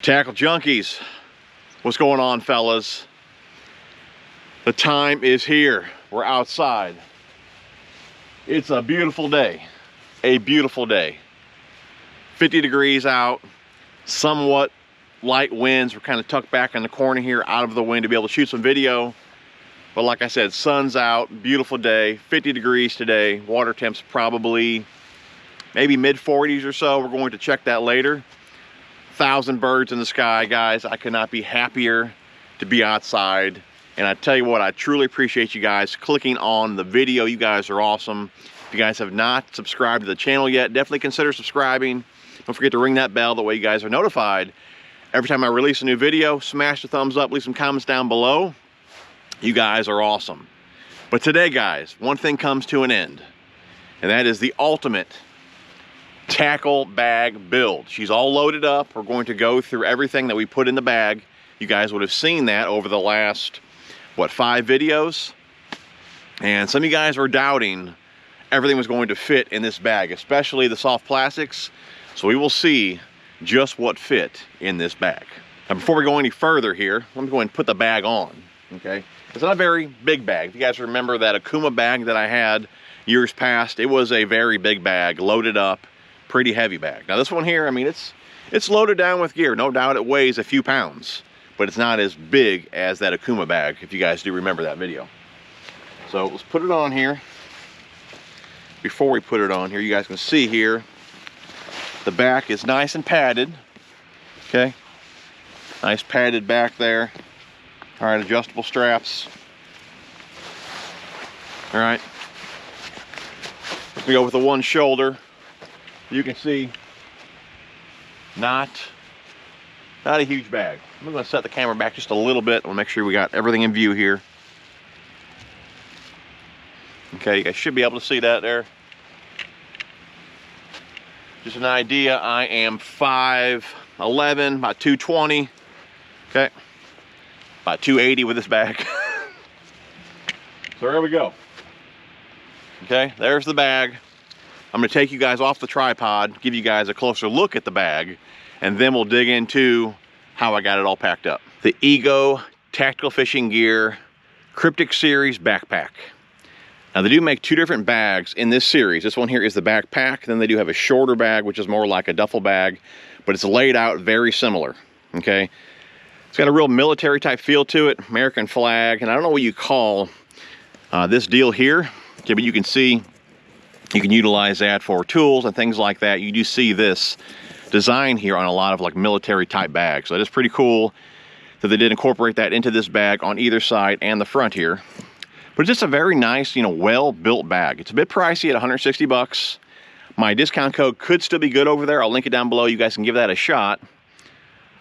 Tackle junkies, what's going on, fellas? The time is here. We're outside. It's a beautiful day. A beautiful day. 50 degrees out, somewhat light winds. We're kind of tucked back in the corner here, out of the wind to be able to shoot some video. But like I said, sun's out, beautiful day, 50 degrees today. Water temps probably maybe mid 40s or so. We're going to check that later. 1,000 birds in the sky, guys. I could not be happier to be outside. And I tell you what, I truly appreciate you guys clicking on the video. You guys are awesome. If you guys have not subscribed to the channel yet, definitely consider subscribing. Don't forget to ring that bell, that way you guys are notified every time I release a new video. Smash the thumbs up, leave some comments down below. You guys are awesome. But today, guys, one thing comes to an end, and that is the ultimate tackle bag build. She's all loaded up. We're going to go through everything that we put in the bag. You guys would have seen that over the last, what, 5 videos? And some of you guys were doubting everything was going to fit in this bag, especially the soft plastics. So we will see just what fit in this bag. Now, before we go any further here, let me go ahead and put the bag on, okay? It's not a very big bag. If you guys remember that Akuma bag that I had years past, it was a very big bag, loaded up, pretty heavy bag. Now this one here, I mean, it's loaded down with gear. No doubt it weighs a few pounds, but it's not as big as that Akuma bag, if you guys do remember that video. So let's put it on here. Before we put it on here, you guys can see here, the back is nice and padded, okay? Nice padded back there. All right, adjustable straps. All right. We go with the one shoulder. You can see not a huge bag. I'm going to set the camera back just a little bit. We'll make sure we got everything in view here. Okay, you guys should be able to see that there. Just an idea, I am 5'11", about 220. Okay, about 280 with this bag. So there we go. Okay, there's the bag. I'm going to take you guys off the tripod, give you guys a closer look at the bag, and then we'll dig into how I got it all packed up. The Ego Tactical Fishing Gear Cryptic Series Backpack. Now they do make 2 different bags in this series. This one here is the backpack. Then they do have a shorter bag, which is more like a duffel bag, but it's laid out very similar, okay? It's got a real military type feel to it, American flag, and I don't know what you call this deal here, okay, but you can see you can utilize that for tools and things like that. You do see this design here on a lot of like military type bags. So that is pretty cool that they did incorporate that into this bag on either side and the front here. But it's just a very nice, you know, well-built bag. It's a bit pricey at 160 bucks. My discount code could still be good over there. I'll link it down below. You guys can give that a shot.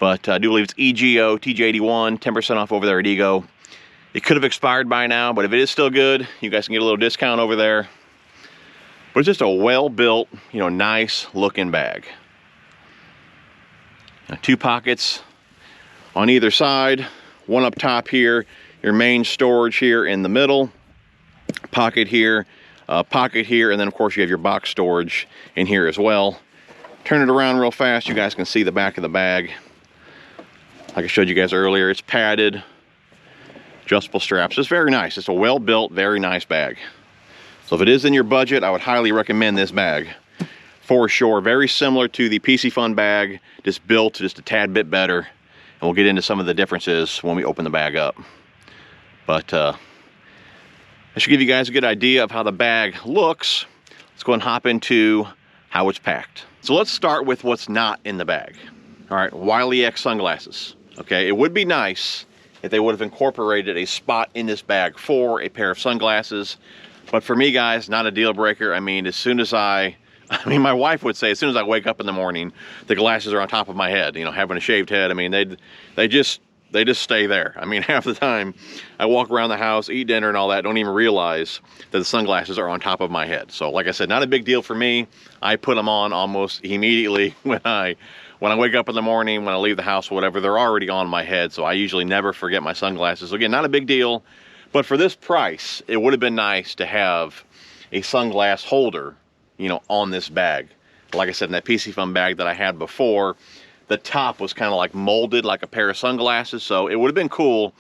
But I do believe it's EGO, TJ81, 10% off over there at Ego. It could have expired by now, but if it is still good, you guys can get a little discount over there. But it's just a well-built, you know, nice looking bag. Now, 2 pockets on either side, one up top here, your main storage here in the middle, pocket here, and then of course you have your box storage in here as well. Turn it around real fast, you guys can see the back of the bag. Like I showed you guys earlier, it's padded, adjustable straps. It's very nice. It's a well-built, very nice bag. So if it is in your budget, I would highly recommend this bag for sure. Very similar to the PC Fun bag, just built just a tad bit better. And we'll get into some of the differences when we open the bag up. But I should give you guys a good idea of how the bag looks. Let's go and hop into how it's packed. So let's start with what's not in the bag. All right, Wiley X sunglasses. Okay, it would be nice if they would have incorporated a spot in this bag for a pair of sunglasses. But for me, guys, not a deal breaker. I mean, as soon as my wife would say, as soon as I wake up in the morning, the glasses are on top of my head, you know, having a shaved head. I mean, they just stay there. I mean, half the time I walk around the house, eat dinner and all that, don't even realize that the sunglasses are on top of my head. So like I said, not a big deal for me. I put them on almost immediately when I wake up in the morning, when I leave the house, whatever, they're already on my head. So I usually never forget my sunglasses. So again, not a big deal. But for this price, it would have been nice to have a sunglass holder, you know, on this bag. Like I said, in that PC Fun bag that I had before, the top was kind of like molded like a pair of sunglasses. So it would have been cool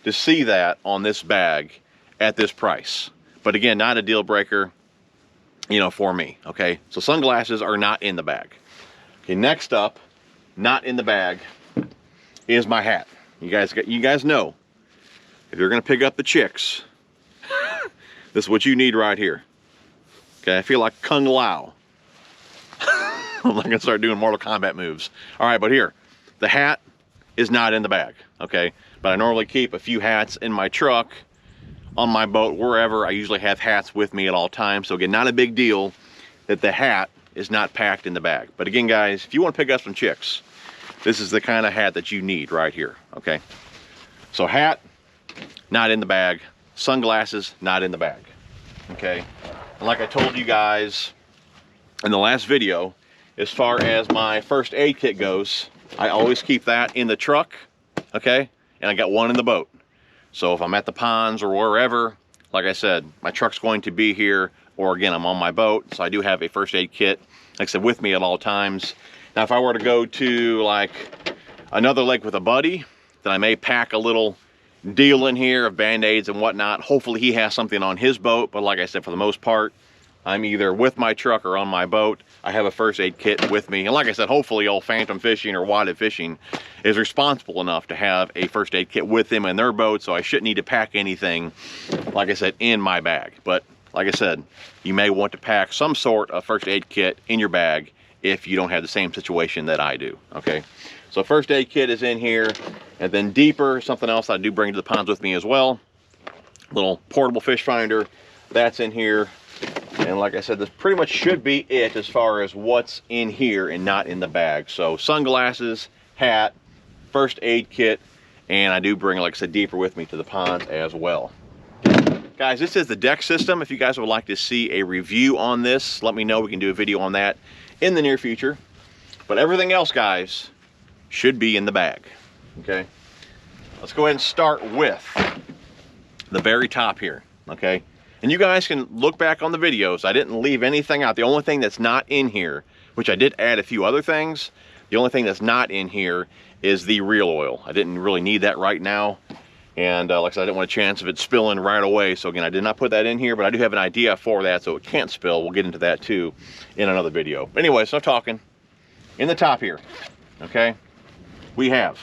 to see that on this bag at this price. But again, not a deal breaker, you know, for me, okay? So sunglasses are not in the bag. Okay, next up, not in the bag, is my hat. You guys know, if you're gonna pick up the chicks, this is what you need right here. Okay, I feel like Kung Lao. I'm not gonna start doing Mortal Kombat moves. All right, but here, the hat is not in the bag, okay? But I normally keep a few hats in my truck, on my boat, wherever. I usually have hats with me at all times. So again, not a big deal that the hat is not packed in the bag. But again, guys, if you want to pick up some chicks, this is the kind of hat that you need right here, okay? So hat, not in the bag. Sunglasses, not in the bag, okay? And like I told you guys in the last video, as far as my first aid kit goes, I always keep that in the truck, okay? And I got one in the boat. So if I'm at the ponds or wherever, like I said, my truck's going to be here, or again, I'm on my boat, so I do have a first aid kit, like I said, with me at all times. Now, if I were to go to like another lake with a buddy, then I may pack a little deal in here of Band-Aids and whatnot. Hopefully he has something on his boat, but like I said, for the most part, I'm either with my truck or on my boat. I have a first aid kit with me. And like I said, hopefully old Phantom Fishing or Wadded Fishing is responsible enough to have a first aid kit with them in their boat, so I shouldn't need to pack anything, like I said, in my bag. But like I said, you may want to pack some sort of first aid kit in your bag if you don't have the same situation that I do, okay? So first aid kit is in here, and then deeper, something else I do bring to the ponds with me as well. Little portable fish finder, that's in here. And like I said, this pretty much should be it as far as what's in here and not in the bag. So sunglasses, hat, first aid kit, and I do bring, like I said, deeper with me to the ponds as well. Guys, this is the deck system. If you guys would like to see a review on this, let me know. We can do a video on that in the near future. But everything else, guys, should be in the bag, okay? Let's go ahead and start with the very top here, okay? And you guys can look back on the videos. I didn't leave anything out. The only thing that's not in here, which I did add a few other things, the only thing that's not in here is the reel oil. I didn't really need that right now. And like I said, I didn't want a chance of it spilling right away. So again, I did not put that in here, but I do have an idea for that so it can't spill. We'll get into that too in another video. But anyway, so I'm talking in the top here, okay? We have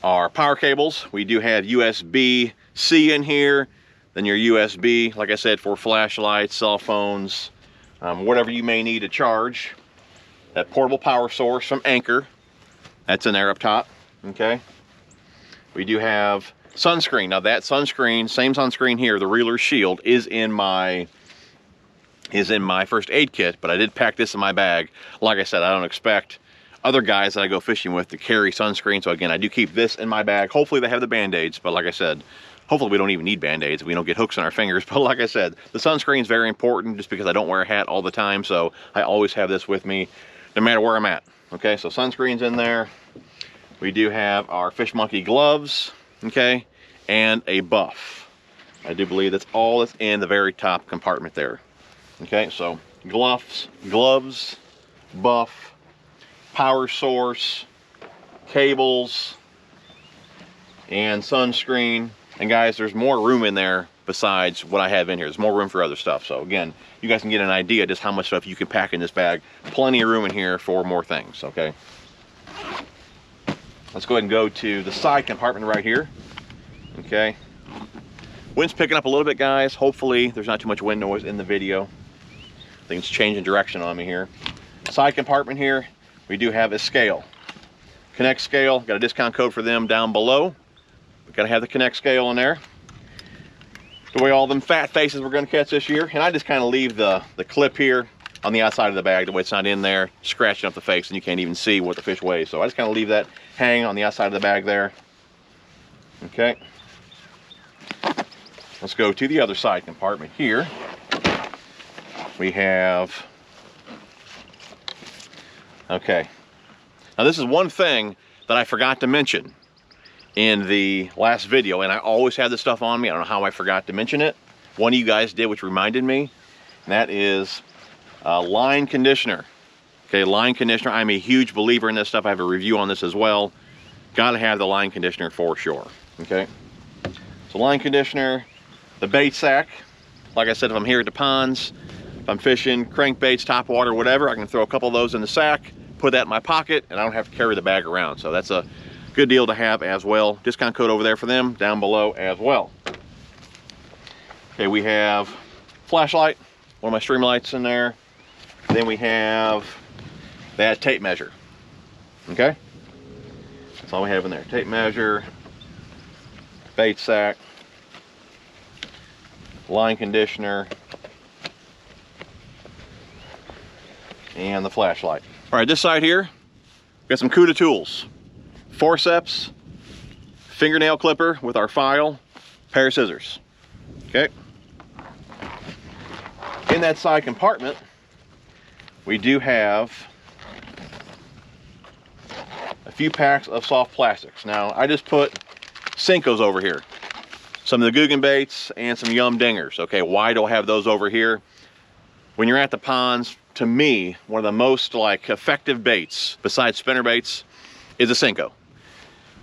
our power cables. We do have USB-C in here, then your USB, like I said, for flashlights, cell phones, whatever you may need to charge. That portable power source from Anchor, that's in there up top, okay? We do have sunscreen. Now that sunscreen, same sunscreen here, the Reeler Shield, is in my first aid kit, but I did pack this in my bag. Like I said, I don't expect other guys that I go fishing with to carry sunscreen, so again, I do keep this in my bag. Hopefully they have the Band-Aids, but like I said, hopefully we don't even need Band-Aids. We don't get hooks in our fingers, but like I said, the sunscreen is very important just because I don't wear a hat all the time, so I always have this with me no matter where I'm at. Okay, so sunscreen's in there. We do have our Fish Monkey gloves, okay, and a buff. I do believe that's all that's in the very top compartment there. Okay, so gloves, buff, power source, cables, and sunscreen. And guys, there's more room in there besides what I have in here. There's more room for other stuff. So again, you guys can get an idea just how much stuff you can pack in this bag. Plenty of room in here for more things, okay? Let's go ahead and go to the side compartment right here, okay? Wind's picking up a little bit, guys. Hopefully there's not too much wind noise in the video. I think it's changing direction on me here. Side compartment here, we do have a scale. Connect scale, got a discount code for them down below. We gotta have the Connect scale in there. The way all them fat faces we're gonna catch this year. And I just kind of leave the clip here on the outside of the bag, the way it's not in there, scratching up the face, and you can't even see what the fish weighs. So I just kind of leave that hanging on the outside of the bag there. Okay. Let's go to the other side compartment here. We have, okay. Now this is one thing that I forgot to mention in the last video, and I always have this stuff on me. I don't know how I forgot to mention it. One of you guys did, which reminded me, and that is line conditioner. Okay, line conditioner, I'm a huge believer in this stuff. I have a review on this as well. Gotta have the line conditioner for sure, okay? So line conditioner, the bait sack. Like I said, if I'm here at the ponds, if I'm fishing crankbaits, top water, whatever, I can throw a couple of those in the sack, put that in my pocket, and I don't have to carry the bag around. So that's a good deal to have as well. Discount code over there for them, down below as well. Okay, we have flashlight, one of my stream lights in there. Then we have that tape measure, okay? That's all we have in there. Tape measure, bait sack, line conditioner, and the flashlight. All right, this side here, we got some Cuda tools. Forceps, fingernail clipper with our file, pair of scissors, okay? In that side compartment, we do have a few packs of soft plastics. Now, I just put Senkos over here. Some of the Guggen baits and some Yum Dingers. Okay, why do I have those over here? When you're at the ponds, to me, one of the most like effective baits, besides spinner baits, is a Senko.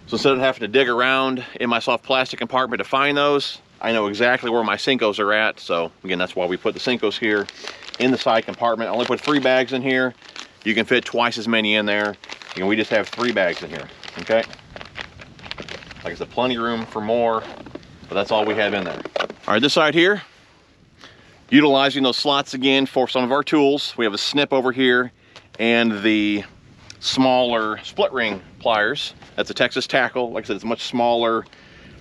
So instead of having to dig around in my soft plastic compartment to find those, I know exactly where my Senkos are at. So again, that's why we put the Senkos here in the side compartment. I only put 3 bags in here. You can fit twice as many in there. And we just have 3 bags in here, okay? Like I said, plenty of room for more, but that's all we have in there. All right, this side here, utilizing those slots again for some of our tools. We have a snip over here and the smaller split ring pliers. That's a Texas tackle. Like I said, it's a much smaller,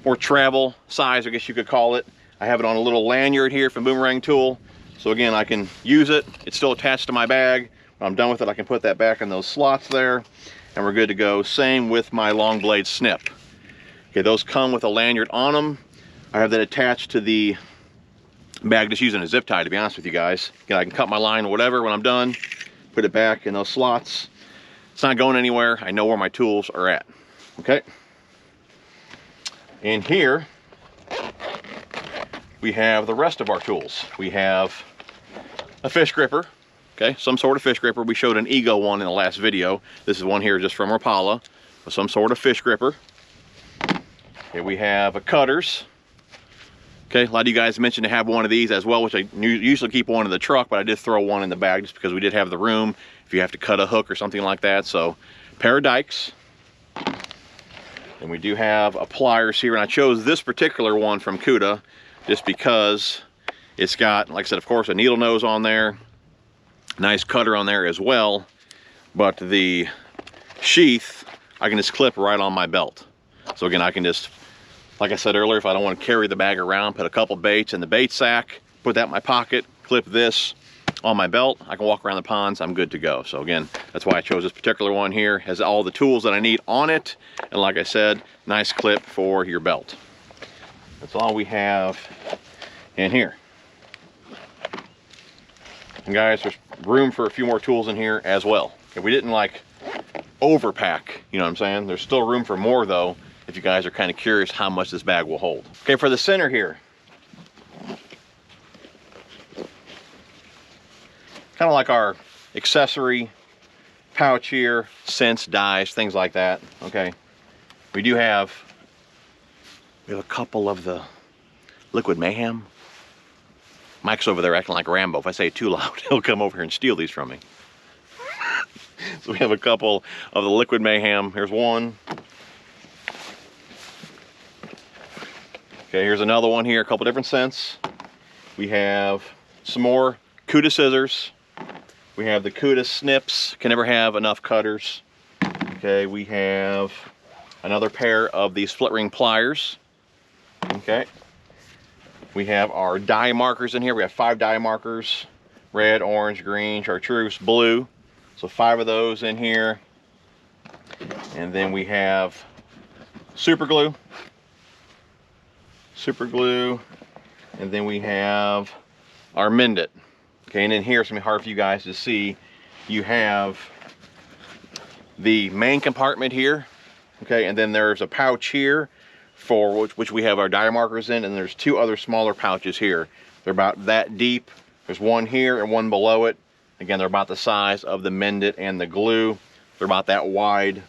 more travel size, I guess you could call it. I have it on a little lanyard here from Boomerang Tool. So again, I can use it. It's still attached to my bag. When I'm done with it, I can put that back in those slots there and we're good to go. Same with my long blade snip. Okay, those come with a lanyard on them. I have that attached to the bag, just using a zip tie, to be honest with you guys. Again, I can cut my line or whatever when I'm done, put it back in those slots. It's not going anywhere. I know where my tools are at, okay? In here, we have the rest of our tools. We have a fish gripper, okay? Some sort of fish gripper. We showed an Ego one in the last video. This is one here just from Rapala, with some sort of fish gripper. Okay, we have a cutters. Okay, a lot of you guys mentioned to have one of these as well, which I usually keep one in the truck, but I did throw one in the bag just because we did have the room if you have to cut a hook or something like that. So, pair of dikes. And we do have a pliers here, and I chose this particular one from Cuda just because it's got, like I said, of course, a needle nose on there, nice cutter on there as well, but the sheath I can just clip right on my belt. So again, I can just, like I said earlier, if I don't want to carry the bag around, put a couple baits in the bait sack, put that in my pocket, clip this on my belt, I can walk around the ponds, I'm good to go. So again, that's why I chose this particular one here. Has all the tools that I need on it, and like I said, nice clip for your belt. That's all we have in here. And guys, there's room for a few more tools in here as well. If we didn't like overpack, you know what I'm saying? There's still room for more though, if you guys are kind of curious how much this bag will hold. Okay, for the center here, kind of like our accessory pouch here, scents, dyes, things like that. Okay, we have a couple of the Liquid Mayhem. Mike's over there acting like Rambo. If I say it too loud, he'll come over here and steal these from me. So we have a couple of the Liquid Mayhem. Here's one. Okay, here's another one here, a couple different scents. We have some more Cuda scissors. We have the Cuda snips, can never have enough cutters. Okay, we have another pair of these split ring pliers. Okay, we have our dye markers in here. We have 5 dye markers, red, orange, green, chartreuse, blue. So 5 of those in here. And then we have super glue, and then we have our Mend It. Okay, and in here it's gonna be hard for you guys to see. You have the main compartment here, okay, and then there's a pouch here for which we have our dye markers in, and there's 2 other smaller pouches here. They're about that deep. There's one here and one below it. Again, they're about the size of the Mend It and the glue. They're about that wide,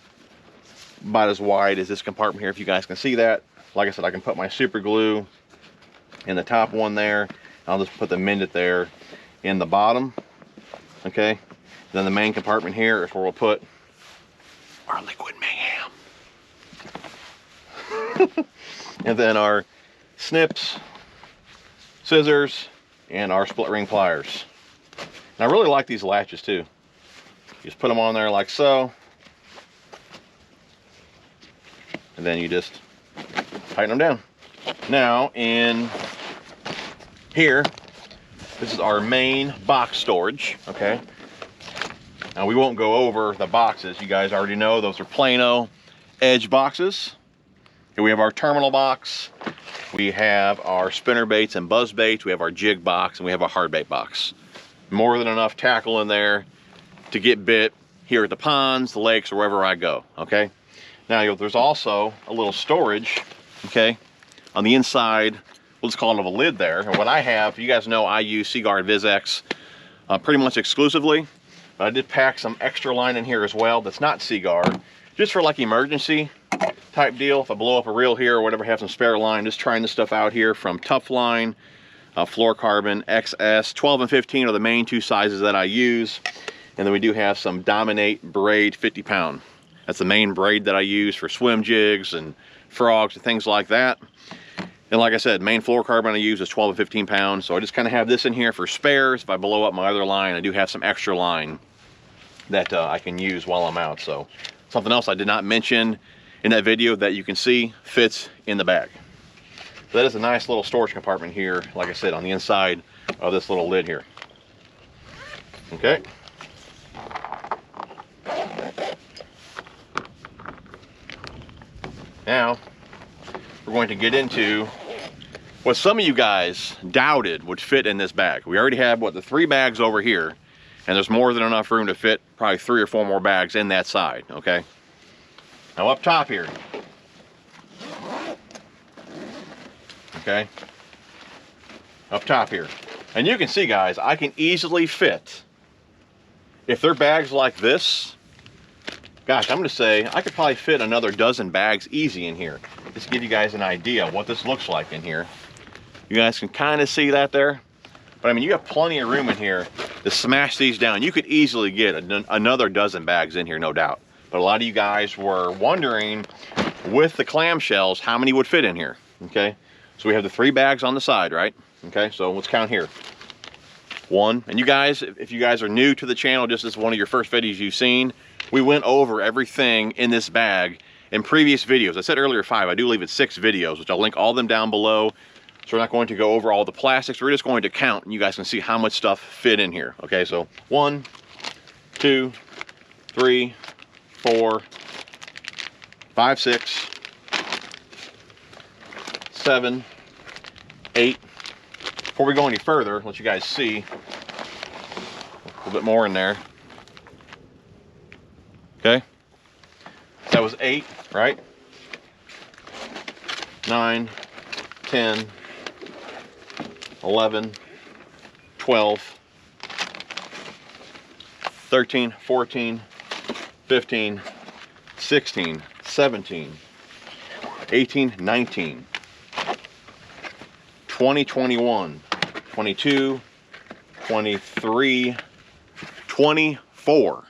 about as wide as this compartment here, if you guys can see that. Like I said, I can put my super glue in the top one there. I'll just put the Mend It there in the bottom. Okay, then the main compartment here is where we'll put our liquid mayhem. And then our snips, scissors, and our split ring pliers. And I really like these latches too. You just put them on there like so, and then you just tighten them down. Now in here, this is our main box storage, okay? Now we won't go over the boxes. You guys already know those are Plano edge boxes. Here we have our terminal box. We have our spinner baits and buzz baits. We have our jig box, and we have a hard bait box. More than enough tackle in there to get bit here at the ponds, the lakes, or wherever I go, okay? Now there's also a little storage, okay, on the inside. We'll just call it a lid there. And what I have, you guys know I use Seaguard VizX pretty much exclusively. But I did pack some extra line in here as well that's not Seaguard, just for like emergency type deal. If I blow up a reel here or whatever, have some spare line. Just trying this stuff out here from Tough Line, Fluorocarbon XS. 12 and 15 are the main two sizes that I use. And then we do have some Dominate braid 50-pound. That's the main braid that I use for swim jigs and frogs and things like that. And like I said, main fluorocarbon I use is 12 and 15 pounds. So I just kind of have this in here for spares. If I blow up my other line, I do have some extra line that I can use while I'm out. So something else I did not mention in that video that you can see fits in the bag. So that is a nice little storage compartment here, like I said, on the inside of this little lid here. Okay. Now, we're going to get into what some of you guys doubted would fit in this bag. We already have, what, the 3 bags over here, and there's more than enough room to fit probably 3 or 4 more bags in that side, okay? Now up top here, okay? Up top here. And you can see, guys, I can easily fit, if they're bags like this, gosh, I'm gonna say I could probably fit another dozen bags easy in here. Just to give you guys an idea of what this looks like in here. You guys can kind of see that there. But I mean, you have plenty of room in here to smash these down. You could easily get another dozen bags in here, no doubt. But a lot of you guys were wondering, with the clamshells, how many would fit in here, okay? So we have the 3 bags on the side, right? Okay, so let's count here. 1, and you guys, if you guys are new to the channel, just as one of your first videos you've seen, we went over everything in this bag in previous videos. I said earlier 5, I do leave it 6 videos, which I'll link all of them down below. So we're not going to go over all the plastics, we're just going to count, and you guys can see how much stuff fit in here. Okay, so 1, 2, 3, 4, 5, 6, 7, 8. Before we go any further, let you guys see a little bit more in there. Okay, that was 8, right? 9, 10, 11, 12, 13, 14, 15, 16, 17, 18, 19, 20, 21, 22, 23, 24.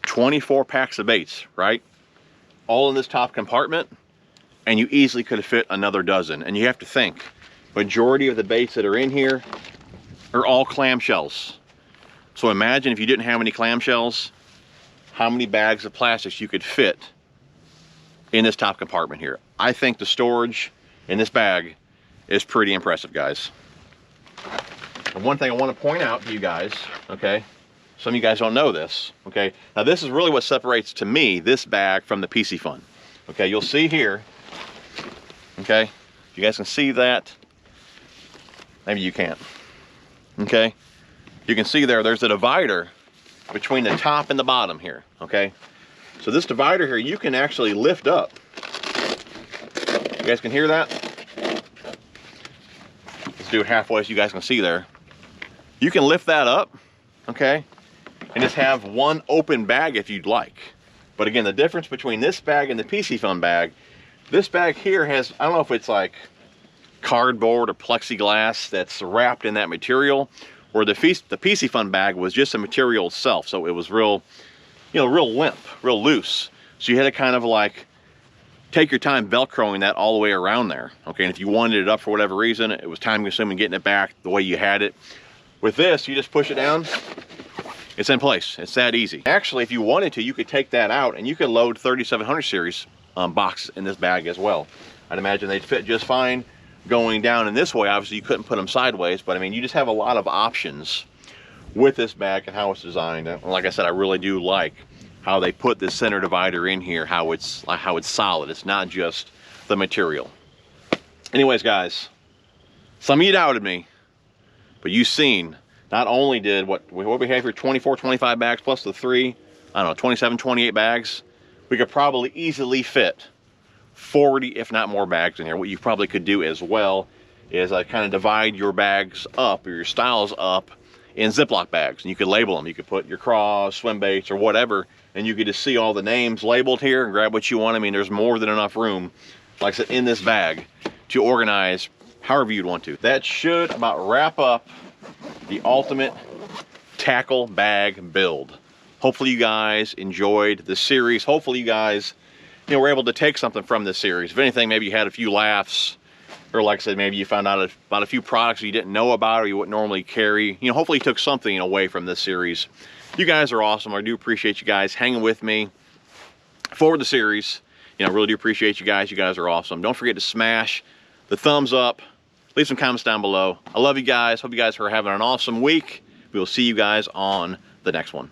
24 packs of baits, right? All in this top compartment, and you easily could have fit another dozen. And you have to think, majority of the baits that are in here are all clamshells. So imagine if you didn't have any clamshells, how many bags of plastics you could fit in this top compartment here. I think the storage in this bag is pretty impressive, guys. And one thing I want to point out to you guys, okay, some of you guys don't know this, okay? Now this is really what separates, to me, this bag from the PC Fun. Okay, you'll see here, okay? You guys can see that. Maybe you can't. Okay? You can see there's a divider between the top and the bottom here, okay? So this divider here, you can actually lift up. You guys can hear that? Let's do it halfway so you guys can see there. You can lift that up, okay? and just have one open bag if you'd like. But again, the difference between this bag and the PC Fun bag, this bag here has, I don't know if it's like cardboard or plexiglass that's wrapped in that material, or the PC Fun bag was just the material itself. So it was real, you know, real limp, real loose. So you had to kind of like take your time Velcroing that all the way around there. Okay, and if you wanted it up for whatever reason, it was time consuming getting it back the way you had it. With this, you just push it down, it's in place. It's that easy. Actually, if you wanted to, you could take that out and you could load 3700 series boxes in this bag as well. I'd imagine they'd fit just fine going down in this way. Obviously, you couldn't put them sideways, but I mean, you just have a lot of options with this bag and how it's designed. And like I said, I really do like how they put this center divider in here, how it's solid. It's not just the material. Anyways, guys, some of you doubted me, but you've seen, not only did what we have here, 24, 25 bags plus the 3, I don't know, 27, 28 bags. We could probably easily fit 40, if not more bags in here. What you probably could do as well is kind of divide your bags up, or your styles up, in Ziploc bags. And you could label them. You could put your craws, swim baits, or whatever, and you could just see all the names labeled here and grab what you want. I mean, there's more than enough room, like I said, in this bag to organize however you'd want to. That should about wrap up the ultimate tackle bag build. Hopefully you guys enjoyed the series. Hopefully you guys, you know, were able to take something from this series. If anything, maybe you had a few laughs, or like I said, maybe you found out about a few products you didn't know about or you wouldn't normally carry. You know, hopefully you took something away from this series. You guys are awesome. I do appreciate you guys hanging with me for the series. You know, I really do appreciate you guys. You guys are awesome. Don't forget to smash the thumbs up. Leave some comments down below. I love you guys. Hope you guys are having an awesome week. We will see you guys on the next one.